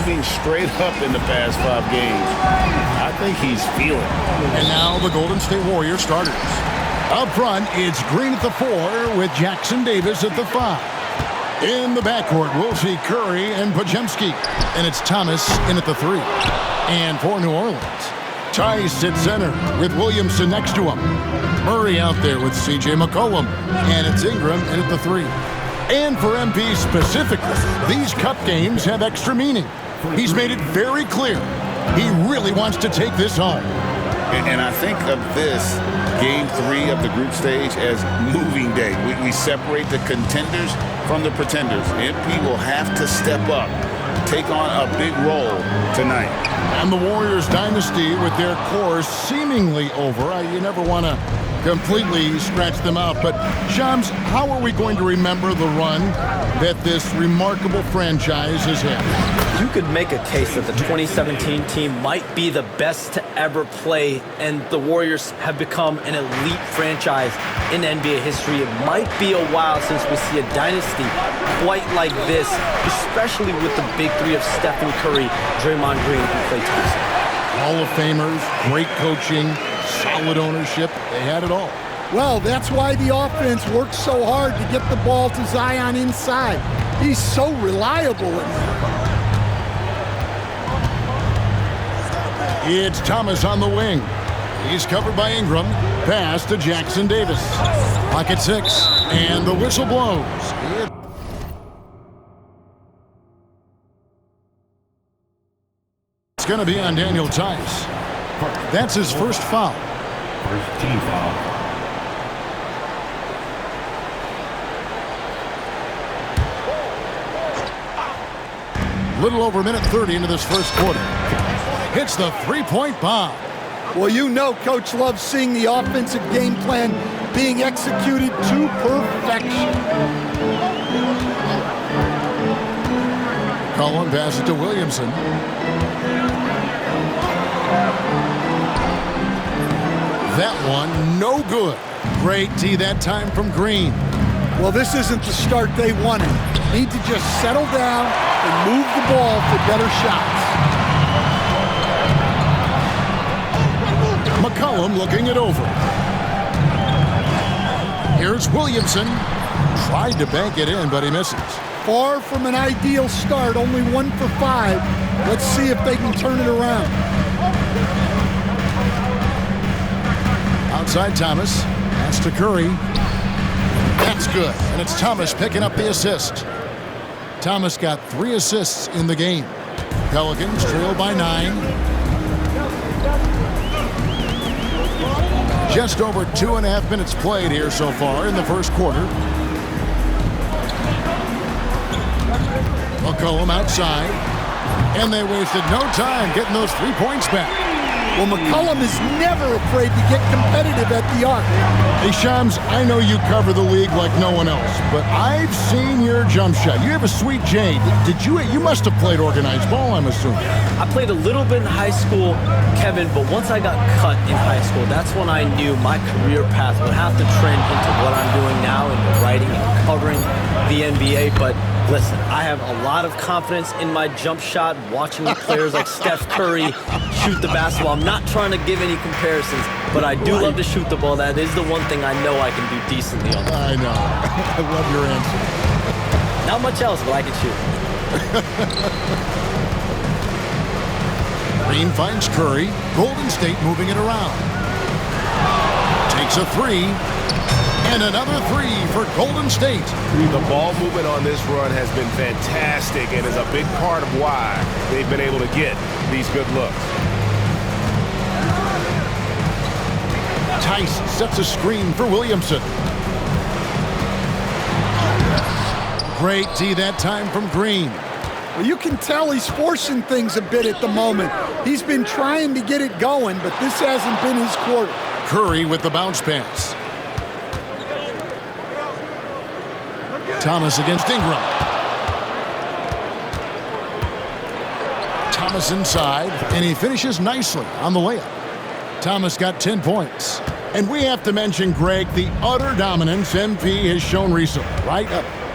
moving straight up in the past 5 games. I think he's feeling it. And now the Golden State Warriors starters. Up front, it's Green at the 4 with Jackson Davis at the 5. In the backcourt, we'll see Curry and Podziemski. And it's Thomas in at the 3. And for New Orleans, Tice at center with Williamson next to him. Murray out there with C.J. McCollum. And it's Ingram in at the 3. And for MP specifically, these cup games have extra meaning. He's made it very clear he really wants to take this home. And I think of this Game 3 of the group stage as moving day. We separate the contenders from the pretenders. MP will have to step up, take on a big role tonight. And the Warriors dynasty with their core seemingly over. You never want to completely scratch them out. But, Shams, how are we going to remember the run that this remarkable franchise has had? You could make a case that the 2017 team might be the best to ever play, and the Warriors have become an elite franchise in NBA history. It might be a while since we see a dynasty quite like this, especially with the big 3 of Stephen Curry, Draymond Green, and Klay Thompson. Hall of Famers, great coaching, solid ownership. They had it all. Well, that's why the offense works so hard to get the ball to Zion inside. He's so reliable in there. It's Thomas on the wing. He's covered by Ingram. Pass to Jackson Davis. Pocket 6, and the whistle blows. It's going to be on Daniel Tice. That's his first foul. First team foul. Little over a minute 30 into this first quarter. Hits the three-point bomb. Well, you know Coach loves seeing the offensive game plan being executed to perfection. Cullen passes to Williamson. That one, no good. Great D that time from Green. Well, this isn't the start they wanted. Need to just settle down and move the ball for better shots. McCollum looking it over. Here's Williamson. Tried to bank it in, but he misses. Far from an ideal start, only 1 for 5. Let's see if they can turn it around. Outside Thomas. Pass to Curry. That's good. And it's Thomas picking up the assist. Thomas got 3 assists in the game. Pelicans trail by 9. Just over 2.5 minutes played here so far in the first quarter. McCollum outside. And they wasted no time getting those 3 points back. Well, McCollum is never afraid to get competitive at the arc. Hey, Shams, I know you cover the league like no one else, but I've seen your jump shot. You have a sweet J. You must have played organized ball, I'm assuming. I played a little bit in high school, Kevin, but once I got cut in high school, that's when I knew my career path would have to trend into what I'm doing now in writing and covering the NBA. But listen, I have a lot of confidence in my jump shot, watching players like Steph Curry shoot the basketball. I'm not trying to give any comparisons, but I do love to shoot the ball. That is the one thing I know I can do decently on. I know. I love your answer. Not much else, but I can shoot. Green finds Curry. Golden State moving it around. Takes a 3. And another 3 for Golden State. The ball movement on this run has been fantastic and is a big part of why they've been able to get these good looks. Tice sets a screen for Williamson. Great D that time from Green. Well, you can tell he's forcing things a bit at the moment. He's been trying to get it going, but this hasn't been his quarter. Curry with the bounce pass. Thomas against Ingram. Thomas inside, and he finishes nicely on the layup. Thomas got 10 points. And we have to mention, Greg, the utter dominance MP has shown recently, right?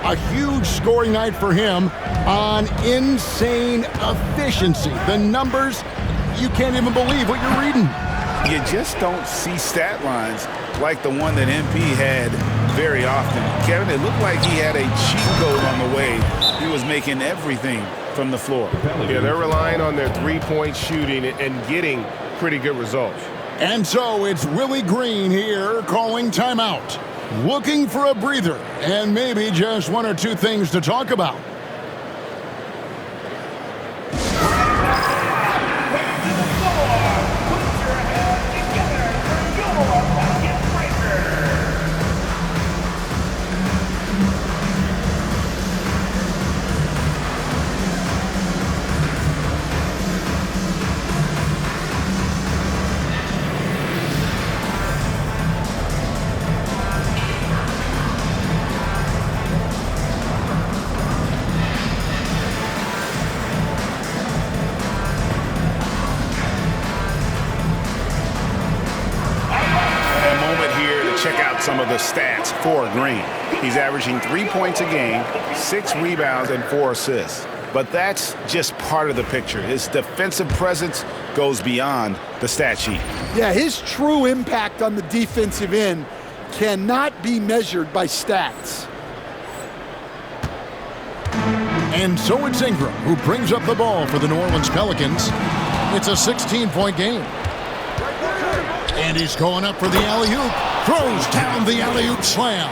A huge scoring night for him on insane efficiency. The numbers, you can't even believe what you're reading. You just don't see stat lines like the one that MP had very often. Kevin, it looked like he had a cheat code on the way. He was making everything from the floor. Yeah, they're relying on their three-point shooting and getting pretty good results. And so it's Willie Green here calling timeout. Looking for a breather and maybe just one or two things to talk about. Some of the stats for Green. He's averaging 3 points a game, 6 rebounds, and 4 assists. But that's just part of the picture. His defensive presence goes beyond the stat sheet. Yeah, his true impact on the defensive end cannot be measured by stats. And so it's Ingram who brings up the ball for the New Orleans Pelicans. It's a 16-point game. And he's going up for the alley-oop. Throws down the alley-oop slam.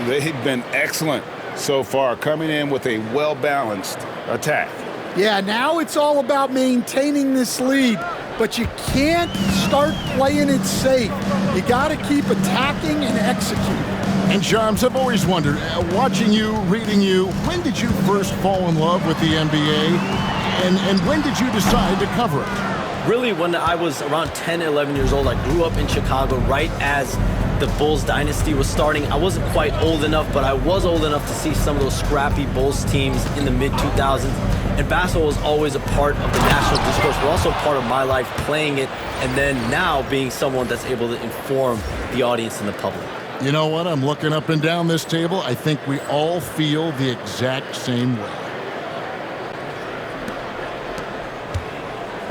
They've been excellent so far, coming in with a well-balanced attack. Yeah, now it's all about maintaining this lead, but you can't start playing it safe. You got to keep attacking and executing. And Shams, I've always wondered, watching you, reading you, when did you first fall in love with the NBA? And when did you decide to cover it? Really, when I was around 10, 11 years old, I grew up in Chicago right as the Bulls dynasty was starting. I wasn't quite old enough, but I was old enough to see some of those scrappy Bulls teams in the mid-2000s. And basketball was always a part of the national discourse, but also part of my life playing it, and then now being someone that's able to inform the audience and the public. You know what? I'm looking up and down this table. I think we all feel the exact same way.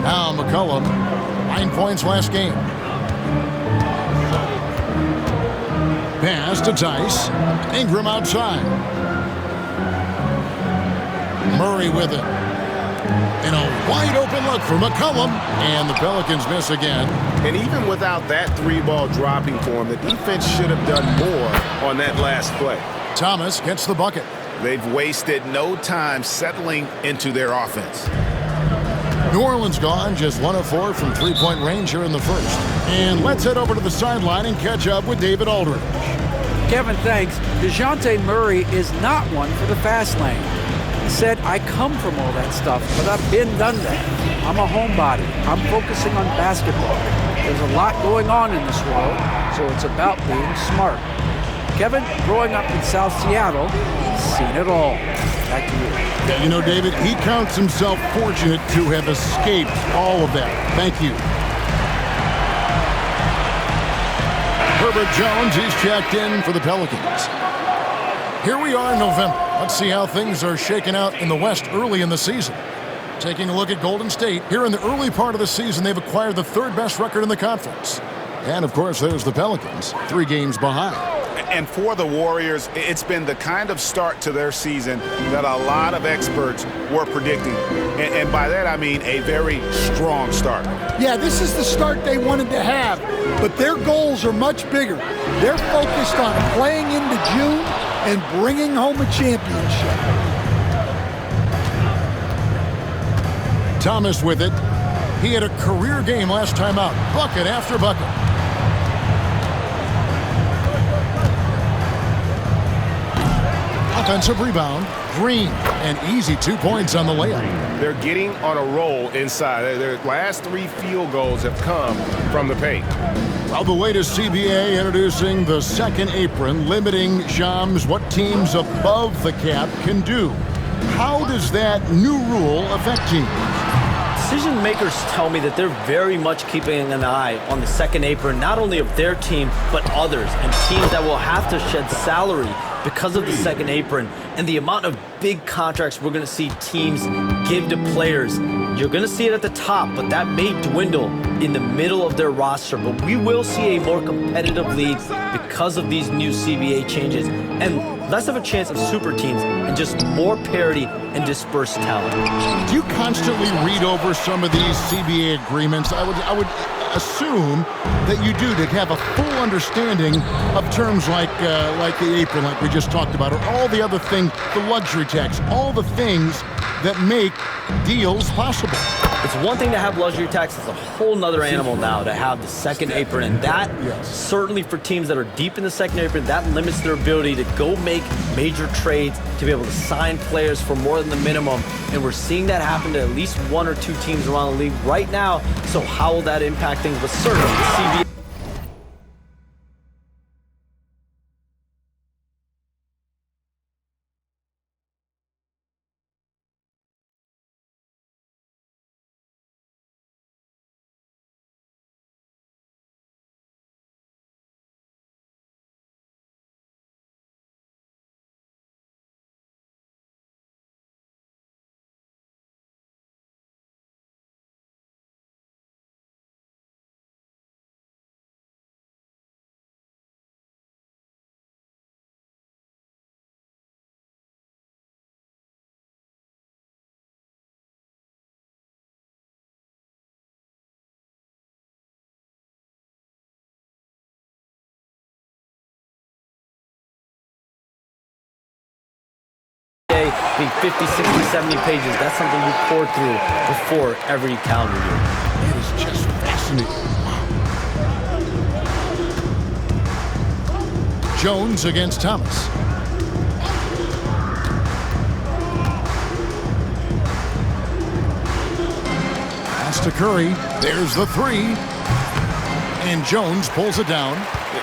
Now McCollum, 9 points last game. Pass to Tice. Ingram outside. Murray with it. And a wide open look for McCollum. And the Pelicans miss again. And even without that three-ball dropping for him, the defense should have done more on that last play. Thomas gets the bucket. They've wasted no time settling into their offense. New Orleans gone just 1 of 4 from three-point range here in the first. And let's head over to the sideline and catch up with David Aldridge. Kevin, thanks. DeJounte Murray is not one for the fast lane. He said, I come from all that stuff, but I've been done that. I'm a homebody. I'm focusing on basketball. There's a lot going on in this world, so it's about being smart. Kevin, growing up in South Seattle, he's seen it all. Back to you. You know, David, he counts himself fortunate to have escaped all of that. Thank you. Herbert Jones, he's checked in for the Pelicans. Here we are in November. Let's see how things are shaking out in the West early in the season. Taking a look at Golden State. Here in the early part of the season, they've acquired the third best record in the conference. And, of course, there's the Pelicans, 3 games behind. And for the Warriors, it's been the kind of start to their season that a lot of experts were predicting. And by that, I mean a very strong start. Yeah, this is the start they wanted to have, but their goals are much bigger. They're focused on playing into June and bringing home a championship. Thomas with it. He had a career game last time out, bucket after bucket. Offensive rebound, Green, and easy 2 points on the layup. They're getting on a roll inside. Their last 3 field goals have come from the paint. Well, the latest CBA introducing the second apron, limiting Shams what teams above the cap can do. How does that new rule affect teams? decision makers tell me that they're very much keeping an eye on the second apron, not only of their team, but others, and teams that will have to shed salary because of the second apron and the amount of big contracts we're going to see teams give to players. You're going to see it at the top, but that may dwindle in the middle of their roster. But we will see a more competitive league because of these new CBA changes and less of a chance of super teams and just more parity and dispersed talent. Do you constantly read over some of these CBA agreements? I would assume that you do, to have a full understanding of terms like the apron, like we just talked about, or all the other things, the luxury tax, all the things that make deals possible. It's one thing to have luxury tax. It's a whole nother animal now to have the second apron, and that certainly for teams that are deep in the second apron, that limits their ability to go make major trades, to be able to sign players for more than the minimum, and we're seeing that happen to at least one or two teams around the league right now. So how will that impact things? But certainly the CBA. Being 50, 60, 70 pages, that's something you pour through before every calendar year. It is just fascinating. Jones against Thomas. Pass to Curry. There's the three. And Jones pulls it down.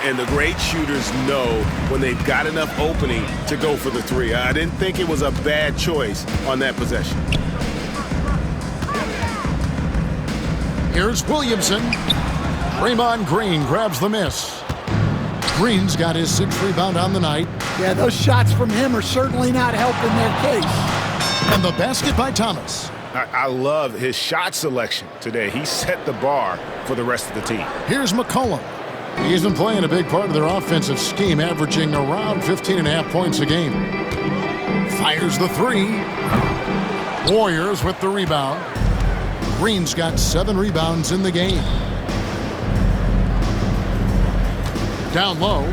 And the great shooters know when they've got enough opening to go for the three. I didn't think it was a bad choice on that possession. Here's Williamson. Draymond Green grabs the miss. Green's got his 6th rebound on the night. Yeah, those shots from him are certainly not helping their case. And the basket by Thomas. I love his shot selection today. He set the bar for the rest of the team. Here's McCollum. He's been playing a big part of their offensive scheme, averaging around 15.5 points a game. Fires the three. Warriors with the rebound. Green's got 7 rebounds in the game. Down low,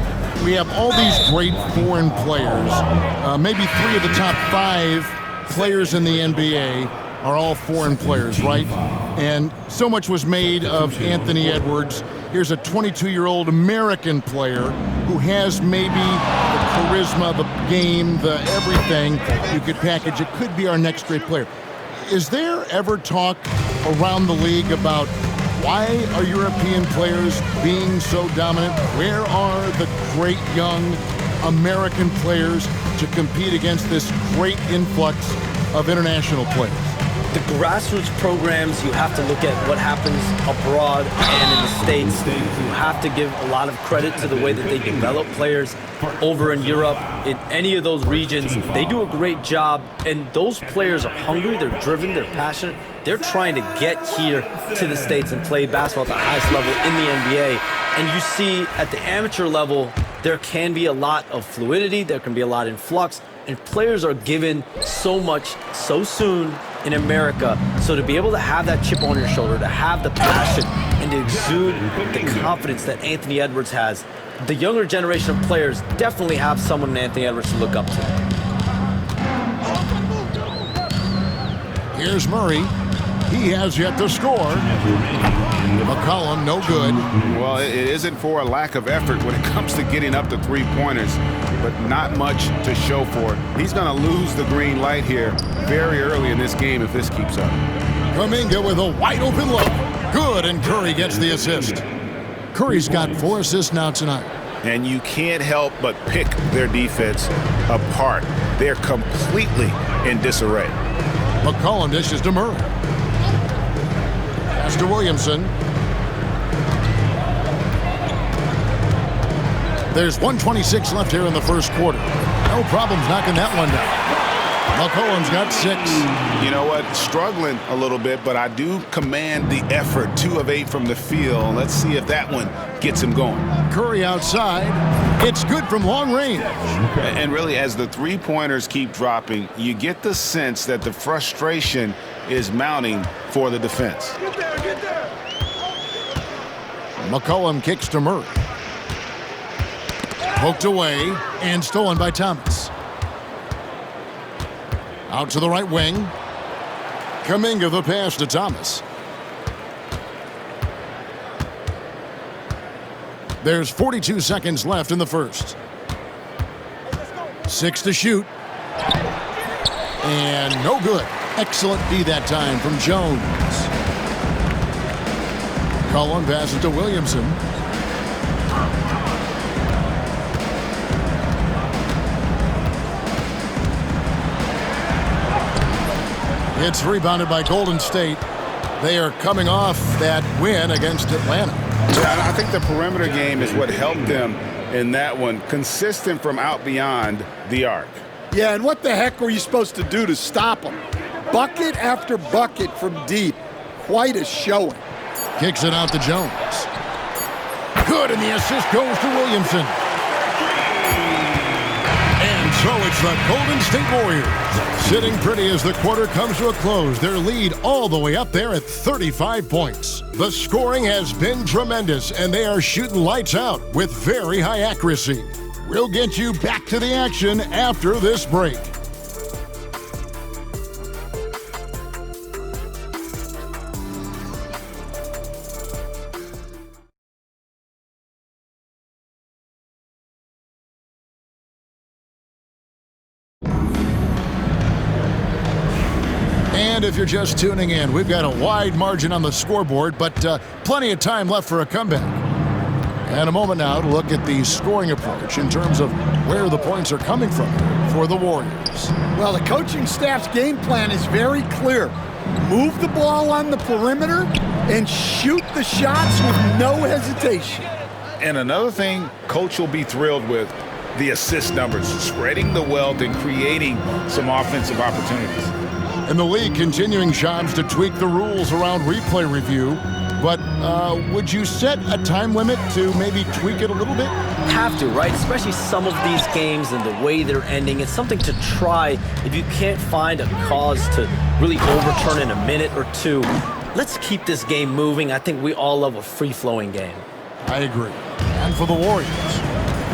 we have all these great foreign players. Maybe 3 of the top 5 players in the NBA are all foreign players, right? And so much was made of Anthony Edwards. Here's a 22-year-old American player who has maybe the charisma, the game, the everything you could package. It could be our next great player. Is there ever talk around the league about why are European players being so dominant? Where are the great young American players to compete against this great influx of international players? The grassroots programs, you have to look at what happens abroad and in the States. You have to give a lot of credit to the way that they develop players over in Europe. In any of those regions, they do a great job, and those players are hungry, they're driven, they're passionate. They're trying to get here to the States and play basketball at the highest level in the NBA. And you see at the amateur level, there can be a lot of fluidity, there can be a lot in flux, and players are given so much so soon in America. So to be able to have that chip on your shoulder, to have the passion, and to exude the confidence that Anthony Edwards has, the younger generation of players definitely have someone in Anthony Edwards to look up to. Here's Murray. He has yet to score. McCollum, no good. Well, it isn't for a lack of effort when it comes to getting up to three-pointers, but not much to show for it. He's going to lose the green light here very early in this game if this keeps up. Kuminga with a wide-open look. Good, and Curry gets the assist. Curry's got 4 assists now tonight. And you can't help but pick their defense apart. They're completely in disarray. McCollum dishes to Murray. Kicks to Williamson. There's 1:26 left here in the first quarter. No problems knocking that one down. McCollum's got 6. You know what? Struggling a little bit, but I do command the effort. 2 of 8 from the field. Let's see if that one gets him going. Curry outside. It's good from long range. And really, as the three-pointers keep dropping, you get the sense that the frustration is mounting for the defense. Get there, get there. McCollum kicks to Murray. Poked away and stolen by Thomas. Out to the right wing. Kuminga the pass to Thomas. There's 42 seconds left in the first. 6 to shoot. And no good. Excellent D that time from Jones. Cullen passes to Williamson. It's rebounded by Golden State. They are coming off that win against Atlanta. Yeah, I think the perimeter game is what helped them in that one. Consistent from out beyond the arc. Yeah, and what the heck were you supposed to do to stop them? Bucket after bucket from deep. Quite a showing. Kicks it out to Jones. Good, and the assist goes to Williamson. And so it's the Golden State Warriors sitting pretty as the quarter comes to a close. Their lead all the way up there at 35 points. The scoring has been tremendous, and they are shooting lights out with very high accuracy. We'll get you back to the action after this break. And if you're just tuning in, we've got a wide margin on the scoreboard, but plenty of time left for a comeback. And a moment now to look at the scoring approach in terms of where the points are coming from for the Warriors. Well, the coaching staff's game plan is very clear. Move the ball on the perimeter and shoot the shots with no hesitation. And another thing Coach will be thrilled with, the assist numbers, spreading the wealth and creating some offensive opportunities. And the league continuing, Shams, to tweak the rules around replay review. But would you set a time limit to maybe tweak it a little bit? Have to, right? Especially some of these games and the way they're ending. It's something to try if you can't find a cause to really overturn in a minute or two. Let's keep this game moving. I think we all love a free-flowing game. I agree. And for the Warriors,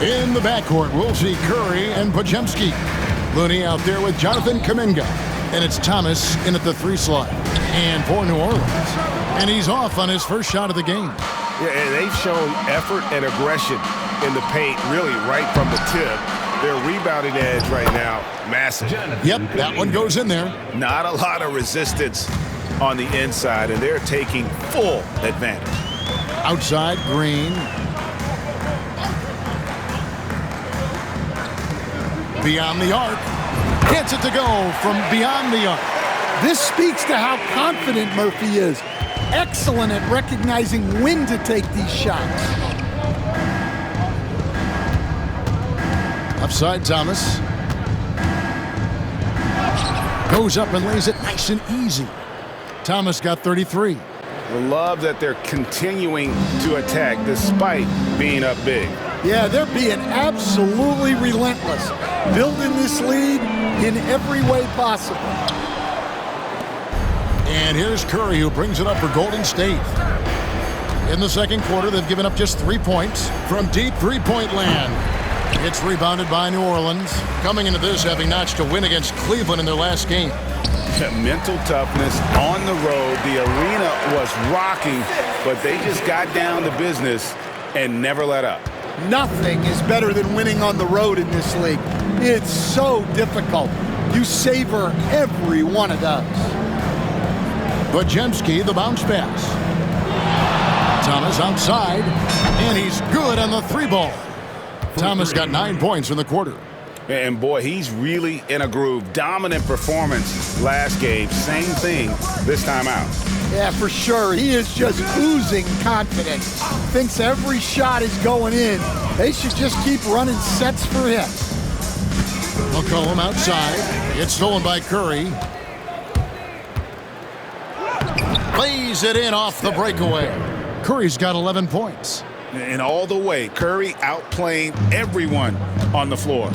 in the backcourt, we'll see Curry and Podziemski. Looney out there with Jonathan Kuminga. And it's Thomas in at the 3 slot. And for New Orleans. And he's off on his first shot of the game. Yeah, and they've shown effort and aggression in the paint, really right from the tip. Their rebounding edge right now, massive. Yep, that one goes in there. Not a lot of resistance on the inside, and they're taking full advantage. Outside, Green. Beyond the arc. Gets it to go from beyond the arc. This speaks to how confident Murphy is. Excellent at recognizing when to take these shots. Upside, Thomas. Goes up and lays it nice and easy. Thomas got 33. Love that they're continuing to attack despite being up big. Yeah, they're being absolutely relentless, building this lead in every way possible. And here's Curry, who brings it up for Golden State. In the second quarter, they've given up just 3 points from deep three-point land. It's rebounded by New Orleans, coming into this having notched a win against Cleveland in their last game. Mental toughness on the road. The arena was rocking, but they just got down to business and never let up. Nothing is better than winning on the road in this league. It's so difficult. You savor every one of those. Podziemski, the bounce pass. Thomas outside, and he's good on the 3-ball. Thomas got 9 points in the quarter. And boy, he's really in a groove. Dominant performance last game. Same thing this time out. Yeah, for sure. He is just oozing confidence. Thinks every shot is going in. They should just keep running sets for him. McCollum outside. It's stolen by Curry. Lays it in off the breakaway. Curry's got 11 points. And all the way, Curry outplaying everyone on the floor.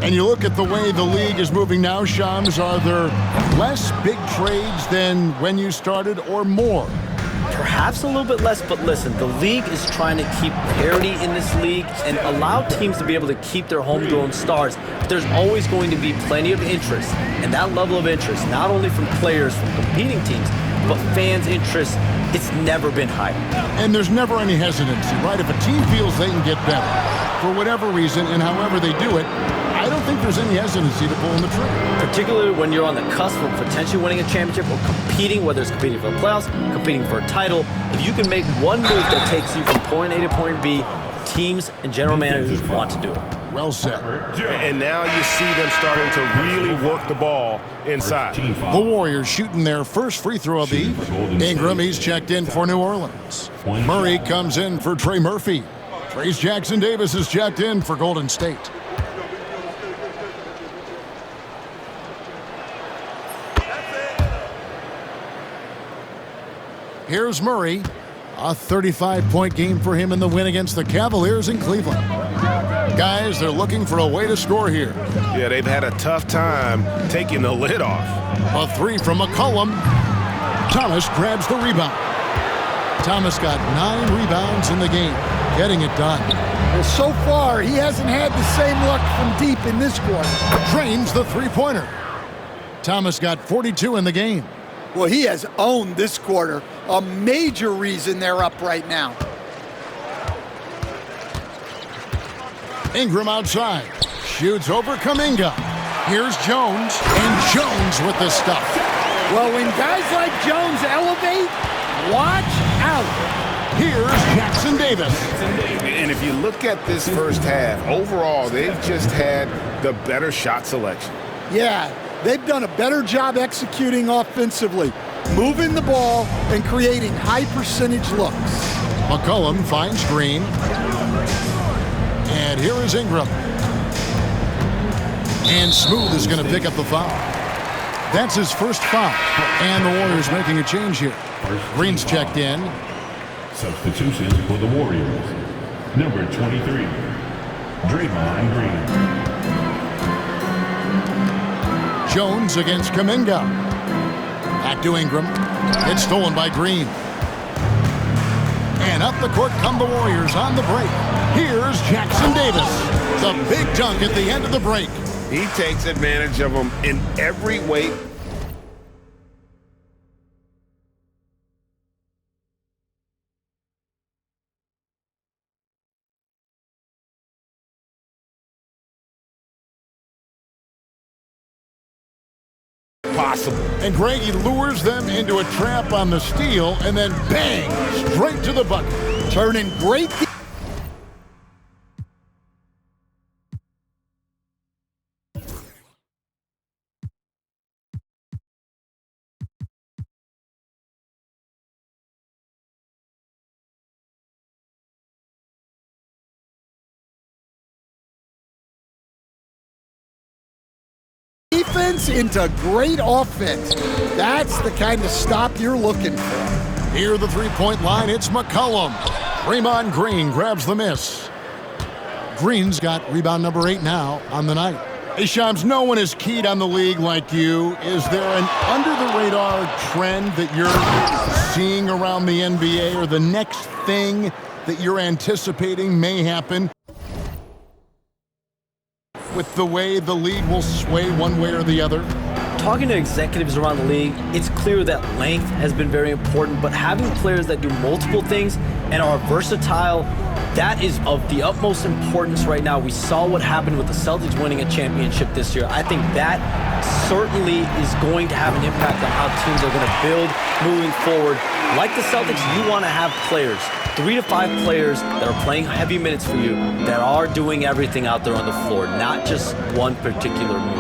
And you look at the way the league is moving now, Shams, are there less big trades than when you started or more? Perhaps a little bit less, but listen, the league is trying to keep parity in this league and allow teams to be able to keep their homegrown stars. But there's always going to be plenty of interest, and that level of interest, not only from players from competing teams, but fans' interest, it's never been higher. And there's never any hesitancy, right? If a team feels they can get better for whatever reason and however they do it, I don't think there's any hesitancy to pull in the trigger. Particularly when you're on the cusp of potentially winning a championship or competing, whether it's competing for the playoffs, competing for a title. If you can make one move that takes you from point A to point B, teams and general managers want to do it. Well said. And now you see them starting to really work the ball inside. The Warriors shooting their first free throw of the evening. Ingram, he's checked in for New Orleans. Murray comes in for Trey Murphy. Trayce Jackson-Davis is checked in for Golden State. Here's Murray. A 35-point game for him in the win against the Cavaliers in Cleveland. Guys, they're looking for a way to score here. Yeah, they've had a tough time taking the lid off. A three from McCollum. Thomas grabs the rebound. Thomas got 9 rebounds in the game, getting it done. Well, so far, he hasn't had the same luck from deep in this quarter. Drains the three-pointer. Thomas got 42 in the game. Well, he has owned this quarter. A major reason they're up right now. Ingram outside. Shoots over Kuminga. Here's Jones. And Jones with the stuff. Well, when guys like Jones elevate, watch out. Here's Jackson-Davis. And if you look at this first half, overall, they've just had the better shot selection. Yeah, they've done a better job executing offensively, moving the ball and creating high-percentage looks. McCollum finds Green. And here is Ingram. And Smooth is going to pick up the foul. That's his first foul. And the Warriors making a change here. Green's checked in. Substitutions for the Warriors. Number 23, Draymond Green. Jones against Kuminga. Back to Ingram. It's stolen by Green. And up the court come the Warriors on the break. Here's Jackson-Davis. The big dunk at the end of the break. He takes advantage of them in every way. Possible. And Greg, he lures them into a trap on the steal, and then bang, straight to the bucket. Turning great defense into great offense. That's the kind of stop you're looking for. Near the three-point line, it's McCollum. Draymond Green grabs the miss. Green's got rebound number 8 now on the night. Hey, Shams, no one is keyed on the league like you. Is there an under-the-radar trend that you're seeing around the NBA, or the next thing that you're anticipating may happen with the way the league will sway one way or the other? Talking to executives around the league, it's clear that length has been very important, but having players that do multiple things and are versatile, that is of the utmost importance right now. We saw what happened with the Celtics winning a championship this year. I think that certainly is going to have an impact on how teams are going to build moving forward. Like the Celtics, you want to have players 3 to 5 players that are playing heavy minutes for you that are doing everything out there on the floor, not just one particular move.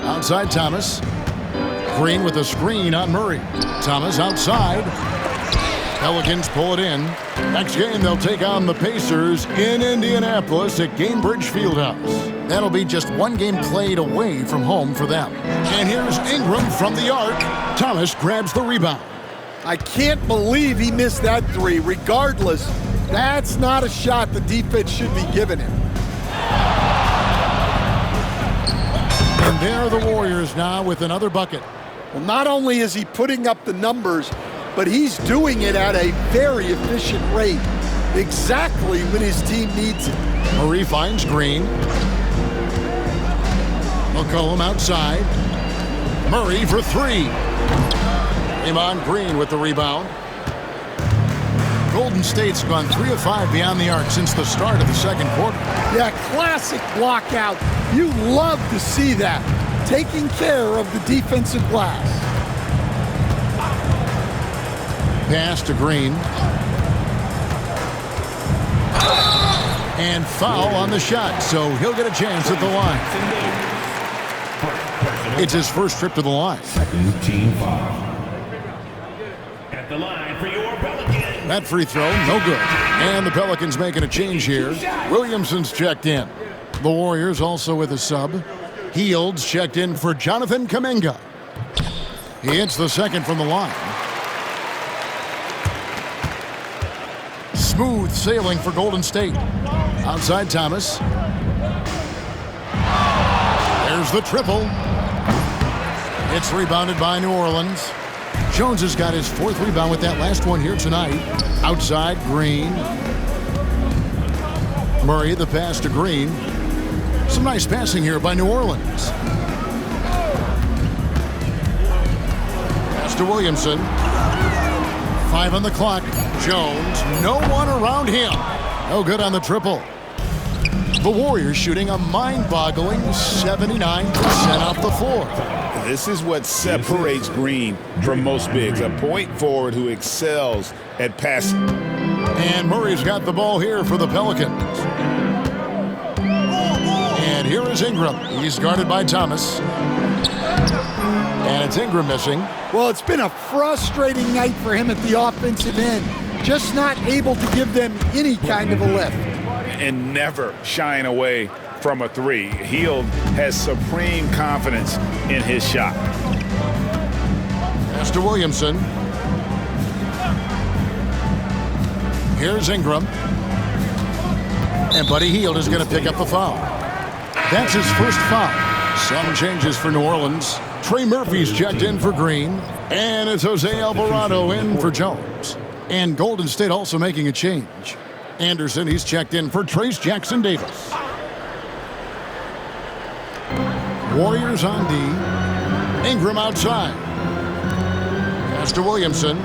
Outside Thomas. Green with a screen on Murray. Thomas outside. Pelicans pull it in. Next game, they'll take on the Pacers in Indianapolis at Gainbridge Fieldhouse. That'll be just one game played away from home for them. And here's Ingram from the arc. Thomas grabs the rebound. I can't believe he missed that three. Regardless, that's not a shot the defense should be giving him. And there are the Warriors now with another bucket. Well, not only is he putting up the numbers, but he's doing it at a very efficient rate, exactly when his team needs it. Murray finds Green. McCollum outside. Murray for three. Draymond Green with the rebound. Golden State's gone 3 of 5 beyond the arc since the start of the second quarter. Yeah, classic block out. You love to see that. Taking care of the defensive glass. Pass to Green. And foul on the shot, so he'll get a chance at the line. It's his first trip to the line. Team foul. At the line for your Pelicans. That free throw, no good. And the Pelicans making a change here. Williamson's checked in. The Warriors also with a sub. Hields checked in for Jonathan Kuminga. He hits the second from the line. Smooth sailing for Golden State. Outside Thomas. There's the triple. It's rebounded by New Orleans. Jones has got his 4th rebound with that last one here tonight. Outside Green. Murray the pass to Green. Some nice passing here by New Orleans. Pass to Williamson. 5 on the clock. Jones, no one around him. No good on the triple. The Warriors shooting a mind-boggling 79% off the floor. This is what separates Green from most bigs. A point forward who excels at passing. And Murray's got the ball here for the Pelicans. And here is Ingram. He's guarded by Thomas. And it's Ingram missing. Well, it's been a frustrating night for him at the offensive end. Just not able to give them any kind of a lift. And never shying away from a three. Hield has supreme confidence in his shot. Pass to Williamson. Here's Ingram. And Buddy Hield is going to pick up the foul. That's his first foul. Some changes for New Orleans. Trey Murphy's checked in for Green. And it's Jose Alvarado in for Jones. And Golden State also making a change. Anderson, he's checked in for Trace Jackson Davis. Warriors on D. Ingram outside. Pass to Williamson.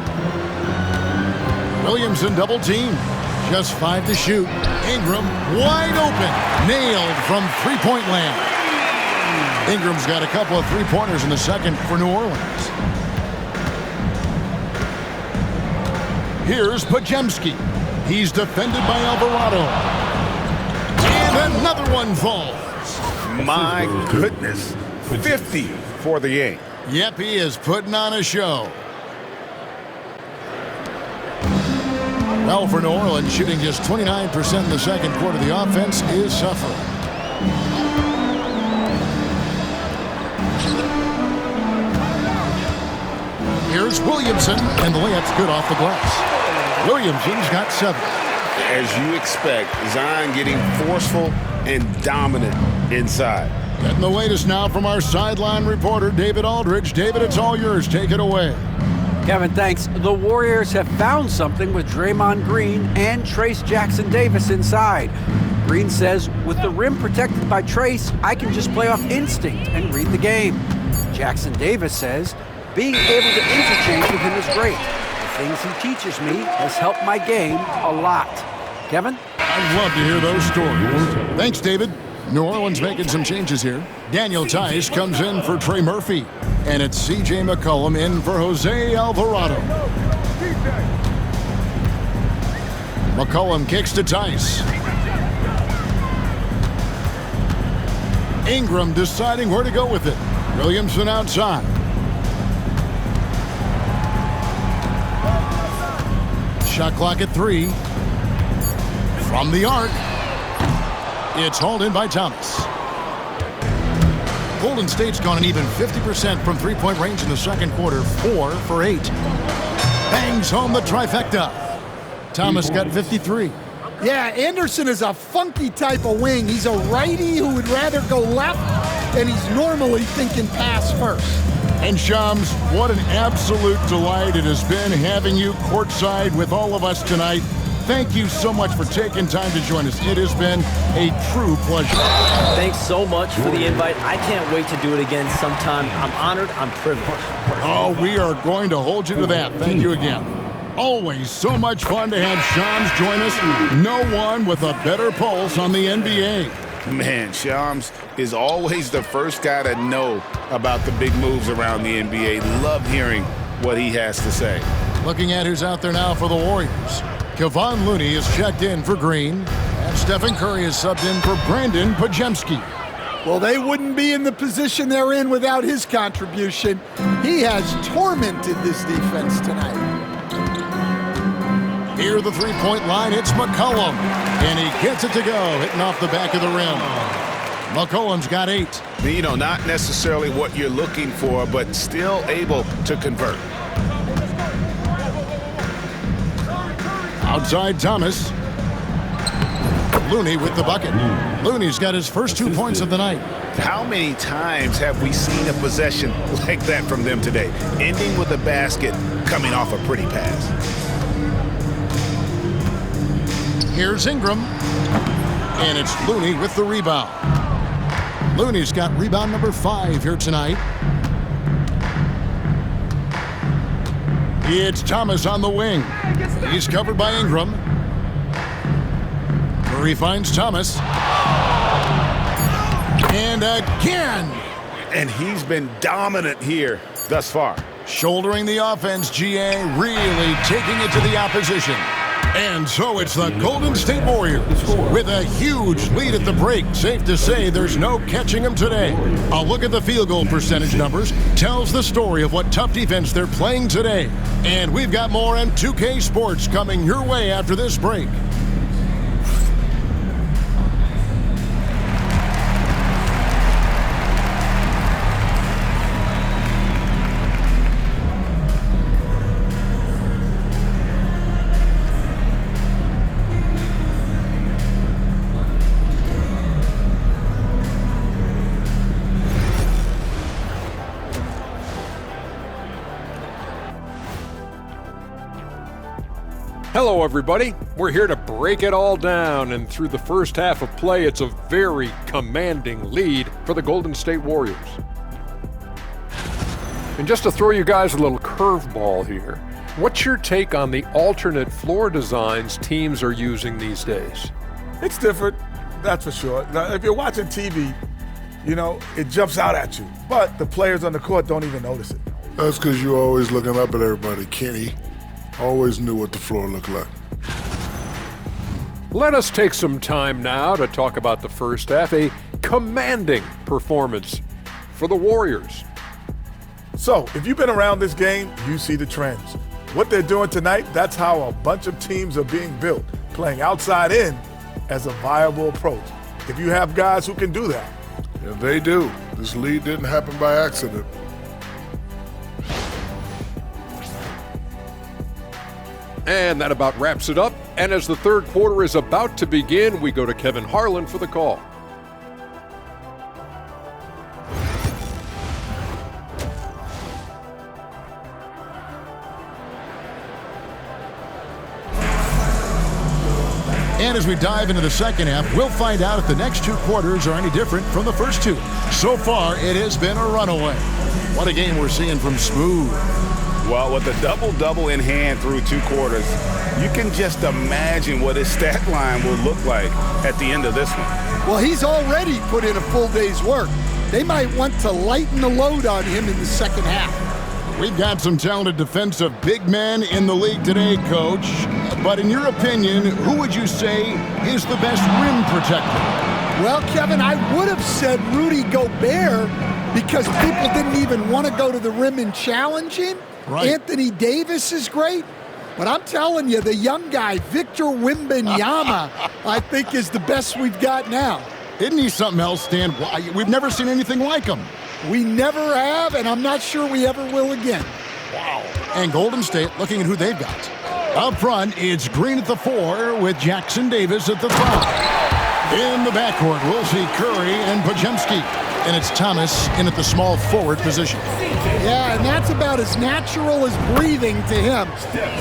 Williamson double team. Just 5 to shoot. Ingram wide open. Nailed from three-point land. Ingram's got a couple of three-pointers in the second for New Orleans. Here's Podziemski. He's defended by Alvarado. And another one falls. My goodness. 50 for the game. Yep, he is putting on a show. Well, for New Orleans, shooting just 29% in the second quarter, the offense is suffering. Here's Williamson, and the layup's good off the glass. Williamson's got 7. As you expect, Zion getting forceful and dominant inside. Getting the latest now from our sideline reporter, David Aldridge. David, it's all yours. Take it away. Kevin, thanks. The Warriors have found something with Draymond Green and Trace Jackson Davis inside. Green says, with the rim protected by Trace, I can just play off instinct and read the game. Jackson Davis says, being able to interchange with him is great. The things he teaches me has helped my game a lot. Kevin? I'd love to hear those stories. Thanks, David. New Orleans making some changes here. Daniel Tice comes in for Trey Murphy. And it's C.J. McCollum in for Jose Alvarado. McCollum kicks to Tice. Ingram deciding where to go with it. Williamson outside. Shot clock at 3. From the arc. It's hauled in by Thomas. Golden State's gone an even 50% from three-point range in the second quarter. 4 for 8. Bangs home the trifecta. Thomas got 53. Yeah, Anderson is a funky type of wing. He's a righty who would rather go left, and he's normally thinking pass first. And Shams, what an absolute delight it has been having you courtside with all of us tonight. Thank you so much for taking time to join us. It has been a true pleasure. Thanks so much for the invite. I can't wait to do it again sometime. I'm honored. I'm privileged. Oh, we are going to hold you to that. Thank you again. Always so much fun to have Shams join us. No one with a better pulse on the NBA. Man, Shams is always the first guy to know about the big moves around the NBA. Love hearing what he has to say. Looking at who's out there now for the Warriors. Kevon Looney is checked in for Green. And Stephen Curry is subbed in for Brandon Podziemski. Well, they wouldn't be in the position they're in without his contribution. He has tormented this defense tonight. Near the three-point line, it's McCollum. And he gets it to go, hitting off the back of the rim. McCollum's got 8. You know, not necessarily what you're looking for, but still able to convert. Outside Thomas. Looney with the bucket. Looney's got his first 2 points of the night. How many times have we seen a possession like that from them today, ending with a basket coming off a pretty pass? Here's Ingram. And it's Looney with the rebound. Looney's got rebound number 5 here tonight. It's Thomas on the wing. He's covered by Ingram. Curry finds Thomas. And again. And he's been dominant here thus far. Shouldering the offense, GA really taking it to the opposition. And so it's the Golden State Warriors with a huge lead at the break. Safe to say there's no catching them today. A look at the field goal percentage numbers tells the story of what tough defense they're playing today. And we've got more on 2K Sports coming your way after this break. Hello, everybody. We're here to break it all down, and through the first half of play, it's a very commanding lead for the Golden State Warriors. And just to throw you guys a little curveball here, what's your take on the alternate floor designs teams are using these days? It's different, that's for sure. Now, if you're watching TV, you know, it jumps out at you, but the players on the court don't even notice it. That's because you're always looking up at everybody, Kenny. Always knew what the floor looked like. Let us take some time now to talk about the first half, a commanding performance for the Warriors. So, if you've been around this game, you see the trends. What they're doing tonight, that's how a bunch of teams are being built, playing outside in as a viable approach. If you have guys who can do that. Yeah, they do. This lead didn't happen by accident. And that about wraps it up. And as the third quarter is about to begin, we go to Kevin Harlan for the call. And as we dive into the second half, we'll find out if the next 2 quarters are any different from the first 2. So far, it has been a runaway. What a game we're seeing from Smooth. Well, with a double-double in hand through 2 quarters, you can just imagine what his stat line will look like at the end of this one. Well, he's already put in a full day's work. They might want to lighten the load on him in the second half. We've got some talented defensive big men in the league today, Coach. But in your opinion, who would you say is the best rim protector? Well, Kevin, I would have said Rudy Gobert because people didn't even want to go to the rim and challenge him. Right. Anthony Davis is great. But I'm telling you, the young guy, Victor Wembanyama, I think is the best we've got now. Isn't he something else, Stan? We've never seen anything like him. We never have, and I'm not sure we ever will again. Wow. And Golden State looking at who they've got. Up front, it's Green at the 4 with Jackson Davis at the 5. In the backcourt, we'll see Curry and Podziemski. And it's Thomas in at the small forward position. Yeah, and that's about as natural as breathing to him.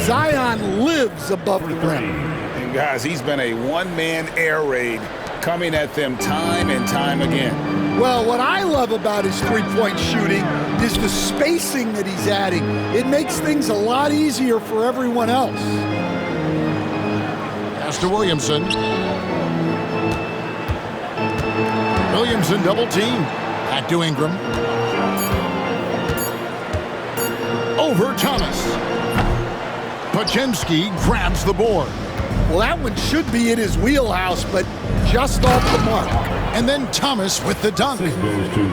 Zion lives above the rim. And guys, he's been a one-man air raid coming at them time and time again. Well, what I love about his three-point shooting is the spacing that he's adding. It makes things a lot easier for everyone else. Pass to Williamson. Williamson double team. Back to Ingram. Over Thomas. Podziemski grabs the board. Well, that one should be in his wheelhouse, but just off the mark. And then Thomas with the dunk.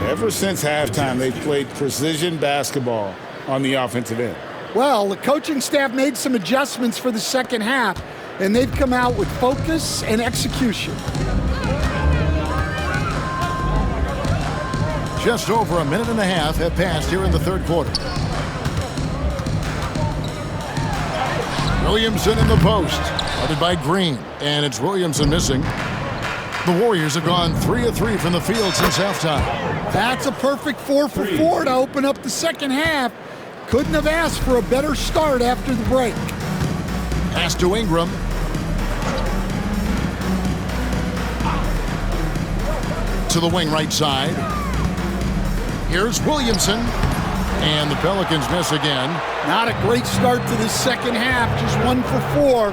Ever since halftime, they've played precision basketball on the offensive end. Well, the coaching staff made some adjustments for the second half, and they've come out with focus and execution. Just over a minute and a half have passed here in the third quarter. Williamson in the post, guarded by Green, and it's Williamson missing. The Warriors have gone 3 of 3 from the field since halftime. That's a perfect 4 for 4 to open up the second half. Couldn't have asked for a better start after the break. Pass to Ingram. To the wing right side. Here's Williamson. And the Pelicans miss again. Not a great start to the second half, just 1 for 4.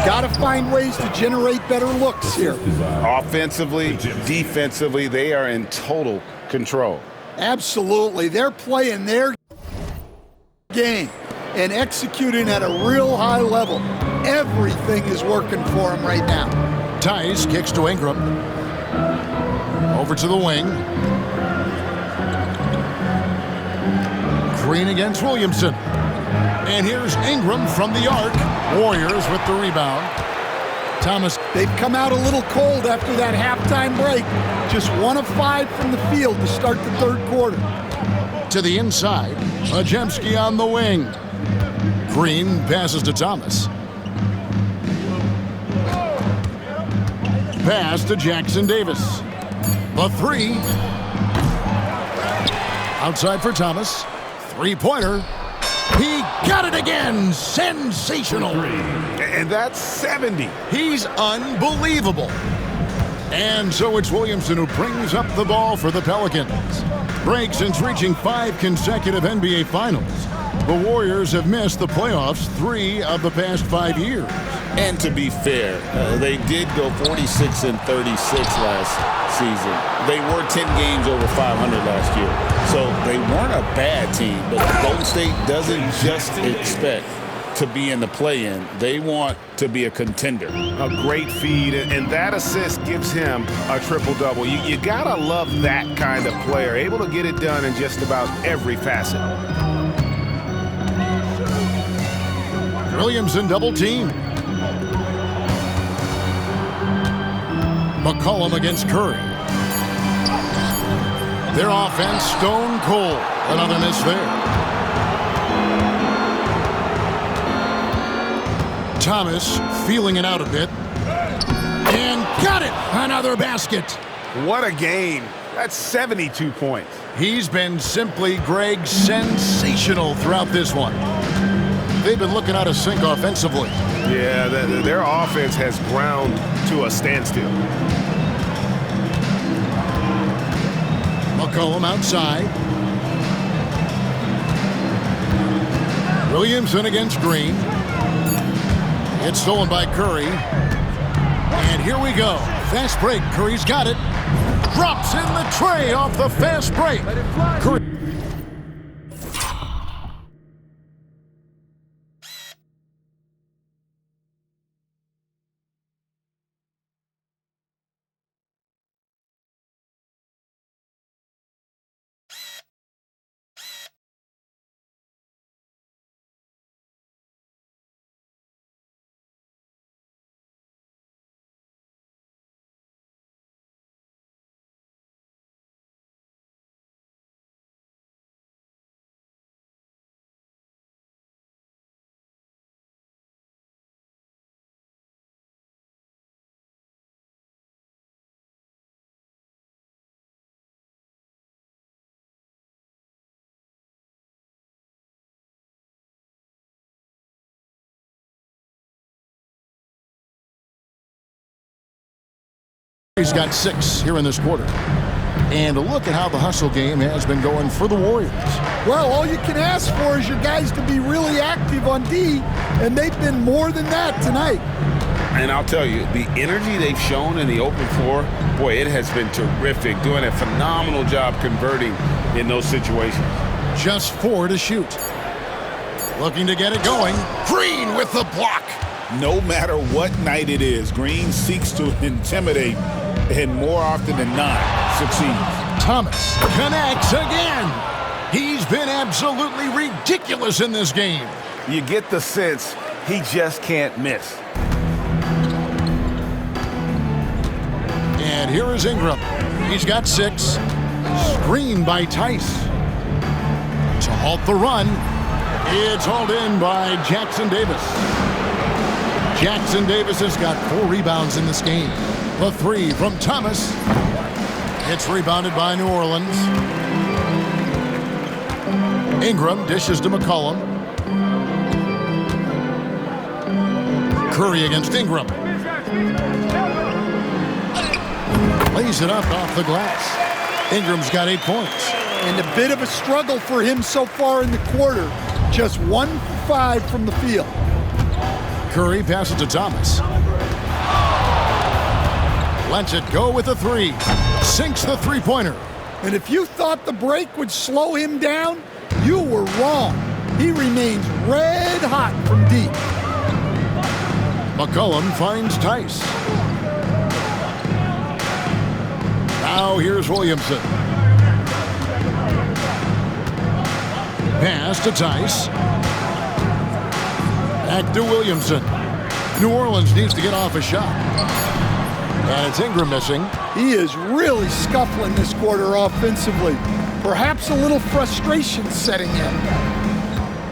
Got to find ways to generate better looks here. Offensively, defensively, they are in total control. Absolutely. They're playing their game and executing at a real high level. Everything is working for them right now. Tice kicks to Ingram. Over to the wing. Green against Williamson. And here's Ingram from the arc. Warriors with the rebound. Thomas. They've come out a little cold after that halftime break. Just 1 of 5 from the field to start the third quarter. To the inside. Podziemski on the wing. Green passes to Thomas. Pass to Jackson Davis. The 3. Outside for Thomas. Three-pointer. He got it again. Sensational. And that's 70. He's unbelievable. And so it's Williamson who brings up the ball for the Pelicans. Break since reaching 5 consecutive NBA Finals. The Warriors have missed the playoffs 3 of the past 5 years. And to be fair, they did go 46 and 36 last season. They were 10 games over 500 last year. So they weren't a bad team, but Golden State doesn't just expect to be in the play-in. They want to be a contender. A great feed, and that assist gives him a triple-double. You gotta love that kind of player, able to get it done in just about every facet. Williamson double team. McCollum against Curry. Their offense stone cold. Another miss there. Thomas feeling it out a bit. And got it! Another basket. What a game. That's 72 points. He's been simply, Greg, sensational throughout this one. They've been looking out of sync offensively. Yeah, their offense has ground to a standstill. McCollum outside. Williamson against Green. It's stolen by Curry. And here we go. Fast break. Curry's got it. Drops in the tray off the fast break. Curry. He's got 6 here in this quarter. And look at how the hustle game has been going for the Warriors. Well, all you can ask for is your guys to be really active on D, and they've been more than that tonight. And I'll tell you, the energy they've shown in the open floor, boy, it has been terrific. Doing a phenomenal job converting in those situations. Just 4 to shoot. Looking to get it going. Green with the block. No matter what night it is, Green seeks to intimidate and more often than not succeeds. Thomas connects again. He's been absolutely ridiculous in this game. You get the sense he just can't miss. And here is Ingram. He's got 6. Screen by Tice. To halt the run, it's hauled in by Jackson Davis. Jackson Davis has got 4 rebounds in this game. The 3 from Thomas. It's rebounded by New Orleans. Ingram dishes to McCollum. Curry against Ingram. Lays it up off the glass. Ingram's got 8 points. And a bit of a struggle for him so far in the quarter. Just 1 for 5 from the field. Curry passes to Thomas. Lets it go with a 3. Sinks the three-pointer. And if you thought the break would slow him down, you were wrong. He remains red hot from deep. McCollum finds Tice. Now here's Williamson. Pass to Tice. Back to Williamson. New Orleans needs to get off a shot. And it's Ingram missing. He is really scuffling this quarter offensively. Perhaps a little frustration setting in.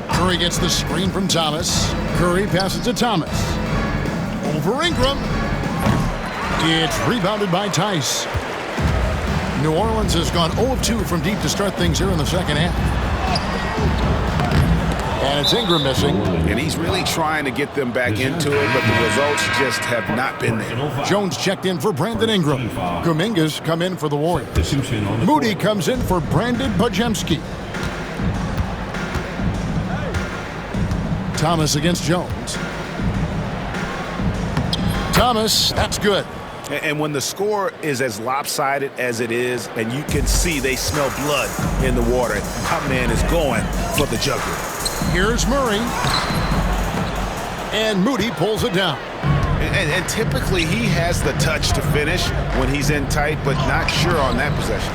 Curry gets the screen from Thomas. Curry passes to Thomas. Over Ingram. It's rebounded by Tice. New Orleans has gone 0 of 2 from deep to start things here in the second half. And it's Ingram missing. And he's really trying to get them back into it, but the results just have not been there. Jones checked in for Brandon Ingram. Kuminga's come in for the Warriors. Moody comes in for Brandon Podziemski. Thomas against Jones. Thomas, that's good. And when the score is as lopsided as it is, and you can see they smell blood in the water, my man is going for the jugular. Here's Murray. And Moody pulls it down. And typically he has the touch to finish when he's in tight, but not sure on that possession.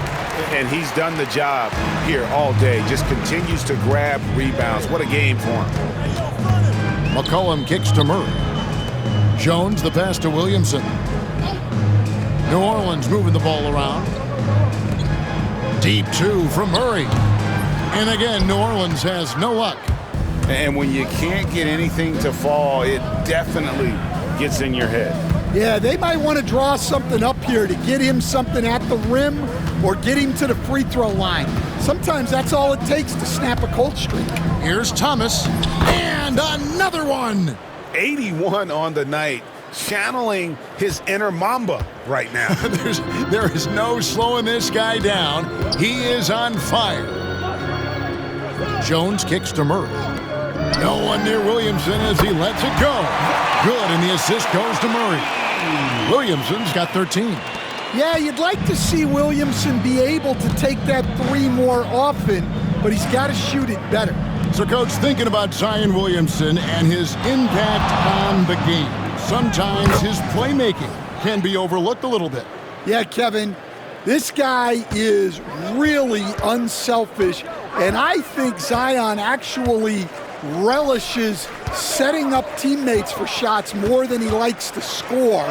And he's done the job here all day. Just continues to grab rebounds. What a game for him. McCollum kicks to Murray. Jones the pass to Williamson. New Orleans moving the ball around. Deep 2 from Murray. And again, New Orleans has no luck. And when you can't get anything to fall, it definitely gets in your head. Yeah, they might want to draw something up here to get him something at the rim or get him to the free throw line. Sometimes that's all it takes to snap a cold streak. Here's Thomas. And another one. 81 on the night. Channeling his inner Mamba right now. There is no slowing this guy down. He is on fire. Jones kicks to Murray. No one near Williamson as he lets it go. Good, and the assist goes to Murray. Williamson's got 13. Yeah, you'd like to see Williamson be able to take that 3 more often, but he's got to shoot it better. So, Coach, thinking about Zion Williamson and his impact on the game, sometimes his playmaking can be overlooked a little bit. Yeah, Kevin, this guy is really unselfish, and I think Zion actually relishes setting up teammates for shots more than he likes to score.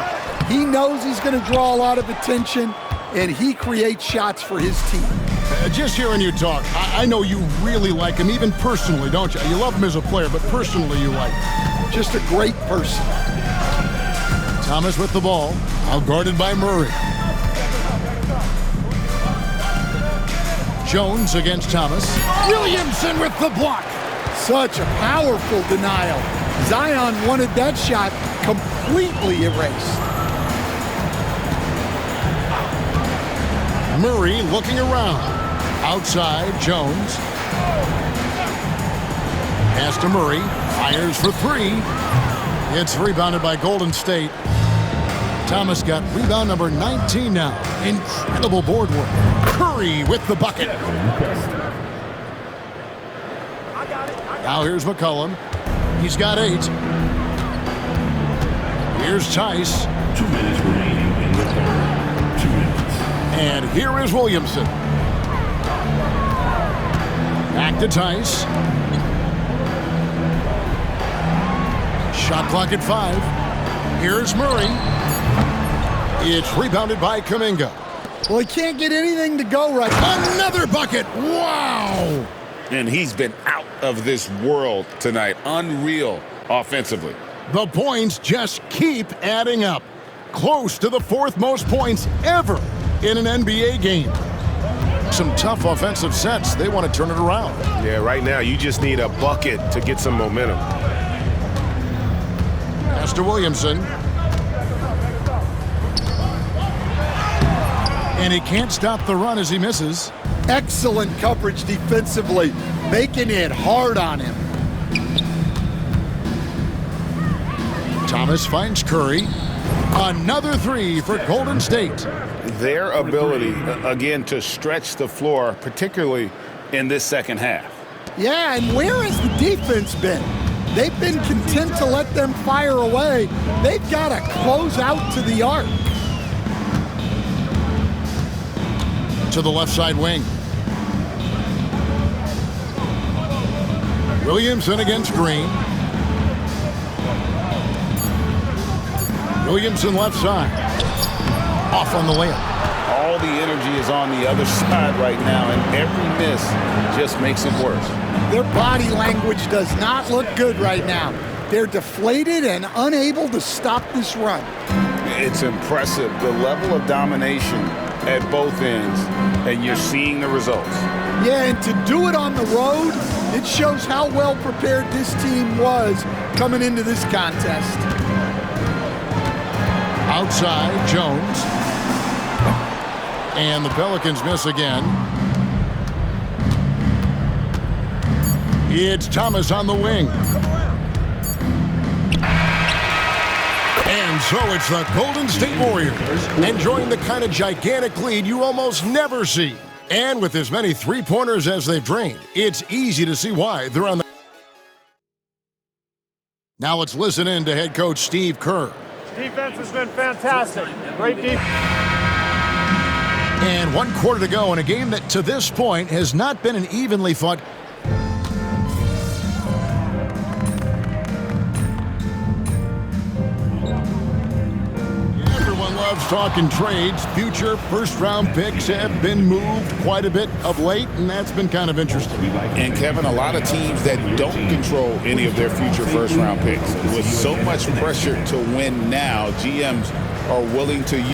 He knows he's going to draw a lot of attention, and he creates shots for his team. Just hearing you talk, I know you really like him, even personally, don't you? You love him as a player, but personally you like him. Just a great person. Thomas with the ball, out guarded by Murray. Jones against Thomas. Williamson with the block. Such a powerful denial. Zion wanted that shot completely erased. Murray looking around. Outside, Jones. Pass to Murray. Fires for 3. It's rebounded by Golden State. Thomas got rebound number 19 now. Incredible board work. Curry with the bucket. Now here's McCollum. He's got 8. Here's Tice. 2 minutes remaining in the third. 2 minutes. And here is Williamson. Back to Tice. Shot clock at 5. Here's Murray. It's rebounded by Kuminga. Well, he can't get anything to go right. Another bucket. Wow. And he's been out of this world tonight. Unreal offensively. The points just keep adding up. Close to the 4th most points ever in an NBA game. Some tough offensive sets. They want to turn it around. Yeah, right now you just need a bucket to get some momentum. Pass to Williamson. And he can't stop the run as he misses. Excellent coverage defensively, making it hard on him. Thomas finds Curry. Another 3 for Golden State. Their ability, again, to stretch the floor, particularly in this second half. Yeah, and where has the defense been? They've been content to let them fire away. They've got to close out to the arc. To the left side wing. Williamson against Green. Williamson left side. Off on the layup. All the energy is on the other side right now, and every miss just makes it worse. Their body language does not look good right now. They're deflated and unable to stop this run. It's impressive, the level of domination at both ends, and you're seeing the results. Yeah, and to do it on the road, it shows how well prepared this team was coming into this contest. Outside, Jones. And the Pelicans miss again. It's Thomas on the wing. And so it's the Golden State Warriors enjoying the kind of gigantic lead you almost never see. And with as many three-pointers as they've drained, it's easy to see why they're on the... Now let's listen in to head coach Steve Kerr. Defense has been fantastic. Great defense. And 1 quarter to go in a game that to this point has not been an evenly fought. Everyone loves talking trades. Future first-round picks have been moved quite a bit of late, and that's been kind of interesting. And Kevin, a lot of teams that don't control any of their future first-round picks. With so much pressure to win now, GMs are willing to use